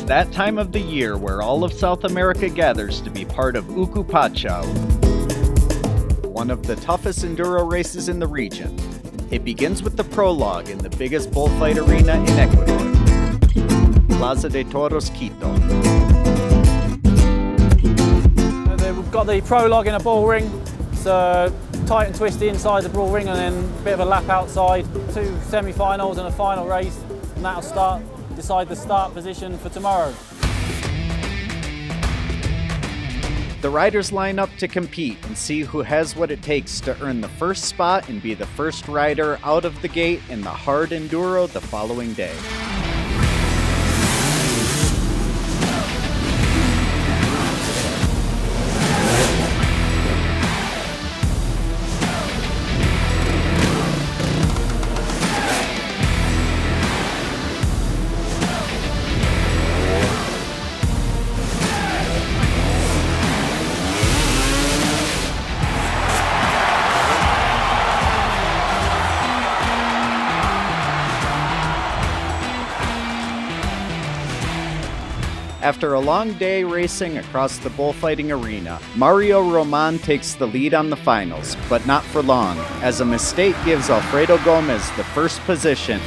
that time of the year where all of South America gathers to be part of Ukupacha, one of the toughest enduro races in the region. It begins with the prologue in the biggest bullfight arena in Ecuador, Plaza de Toros, Quito. We've got the prologue in a bull ring, so tight and twisty inside the bull ring, and then a bit of a lap outside. 2 semi-finals and a final race, and that'll decide the start position for tomorrow. The riders line up to compete and see who has what it takes to earn the first spot and be the first rider out of the gate in the hard enduro the following day. After a long day racing across the bullfighting arena, Mario Roman takes the lead on the finals, but not for long, as a mistake gives Alfredo Gomez the first position.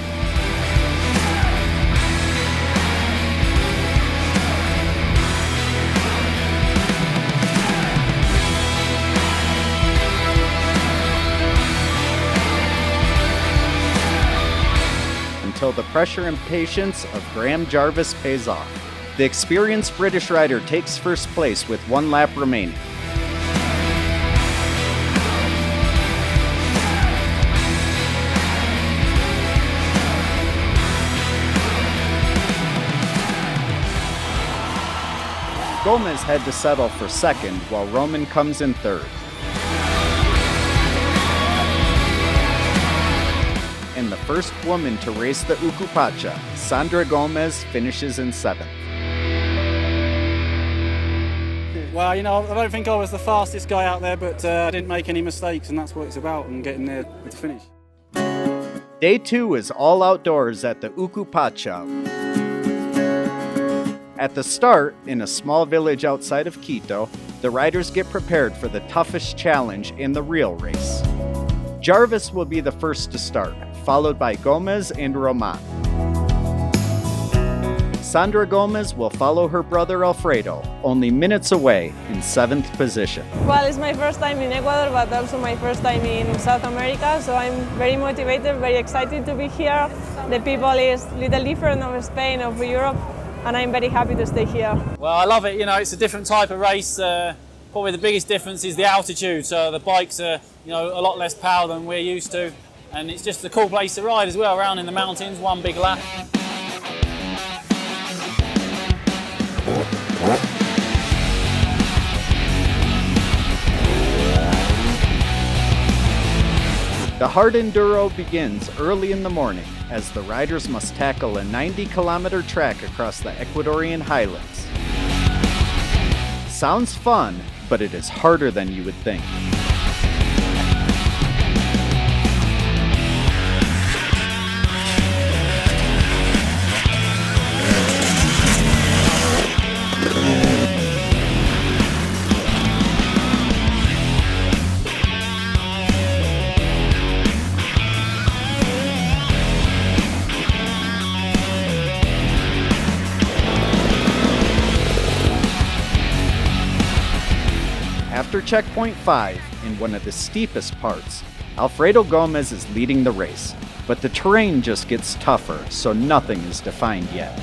Until the pressure and patience of Graham Jarvis pays off. The experienced British rider takes first place with 1 lap remaining. Gomez had to settle for second, while Roman comes in third. And the first woman to race the Ukupacha, Sandra Gomez, finishes in 7th. Well, you know, I don't think I was the fastest guy out there, but I didn't make any mistakes, and that's what it's about, and getting there to finish. Day 2 is all outdoors at the Ukupacha. At the start, in a small village outside of Quito, the riders get prepared for the toughest challenge in the real race. Jarvis will be the first to start, followed by Gomez and Roman. Sandra Gomez will follow her brother Alfredo, only minutes away, in 7th position. Well, it's my first time in Ecuador, but also my first time in South America, so I'm very motivated, very excited to be here. The people is a little different of Spain, of Europe, and I'm very happy to stay here. Well, I love it. You know, it's a different type of race. Probably the biggest difference is the altitude, so the bikes are, you know, a lot less power than we're used to, and it's just a cool place to ride as well, around in the mountains, 1 big lap. The hard enduro begins early in the morning, as the riders must tackle a 90-kilometer track across the Ecuadorian highlands. Sounds fun, but it is harder than you would think. After checkpoint 5, in one of the steepest parts, Alfredo Gomez is leading the race, but the terrain just gets tougher, so nothing is defined yet.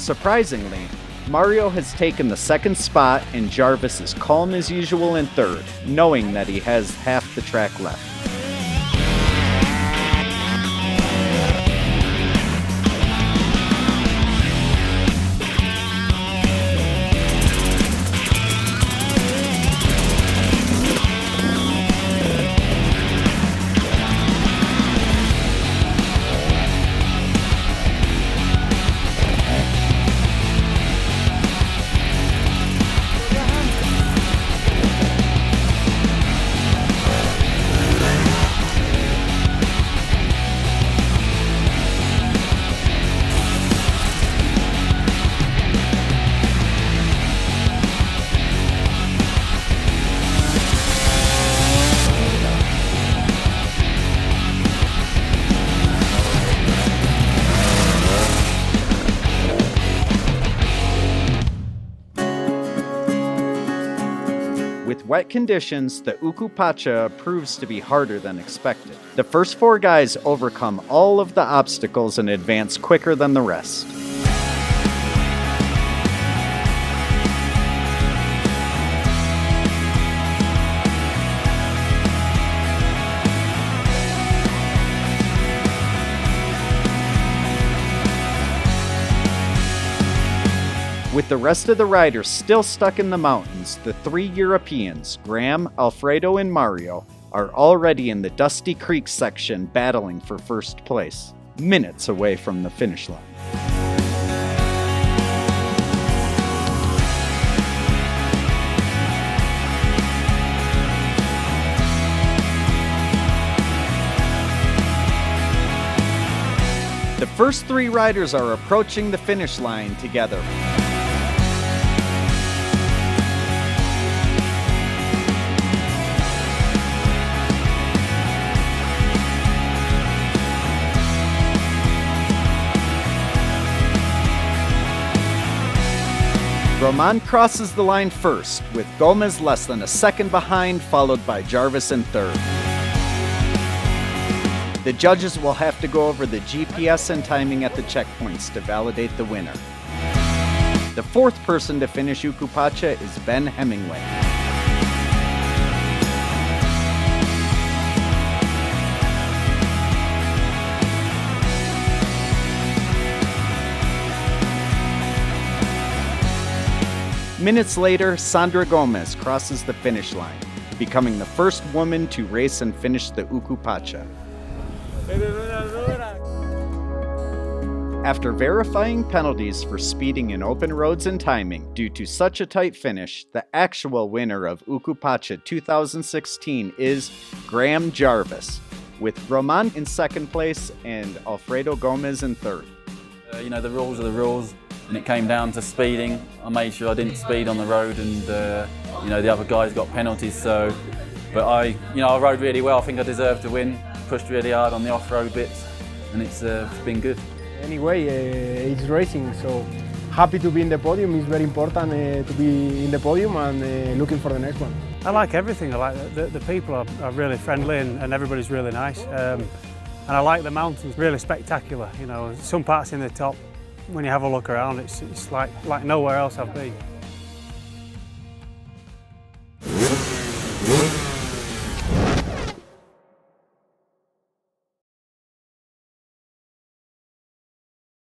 Surprisingly, Mario has taken the 2nd spot and Jarvis is calm as usual in 3rd, knowing that he has half the track left. With wet conditions, the Ukupacha proves to be harder than expected. The first 4 guys overcome all of the obstacles and advance quicker than the rest. With the rest of the riders still stuck in the mountains, the 3 Europeans, Graham, Alfredo, and Mario, are already in the Dusty Creek section battling for first place, minutes away from the finish line. The first 3 riders are approaching the finish line together. Roman crosses the line first, with Gomez less than a second behind, followed by Jarvis in third. The judges will have to go over the GPS and timing at the checkpoints to validate the winner. The 4th person to finish Ukupacha is Ben Hemingway. Minutes later, Sandra Gomez crosses the finish line, becoming the first woman to race and finish the Ukupacha. After verifying penalties for speeding in open roads and timing due to such a tight finish, the actual winner of Ukupacha 2016 is Graham Jarvis, with Roman in second place and Alfredo Gomez in third. The rules are the rules. And it came down to speeding. I made sure I didn't speed on the road, and the other guys got penalties. But I rode really well. I think I deserved to win. Pushed really hard on the off-road bits, and it's been good. Anyway, it's racing, so happy to be in the podium. It's very important to be in the podium, and looking for the next one. I like everything. I like the people are really friendly, and everybody's really nice. And I like the mountains, really spectacular. Some parts in the top. When you have a look around, it's like nowhere else I've been.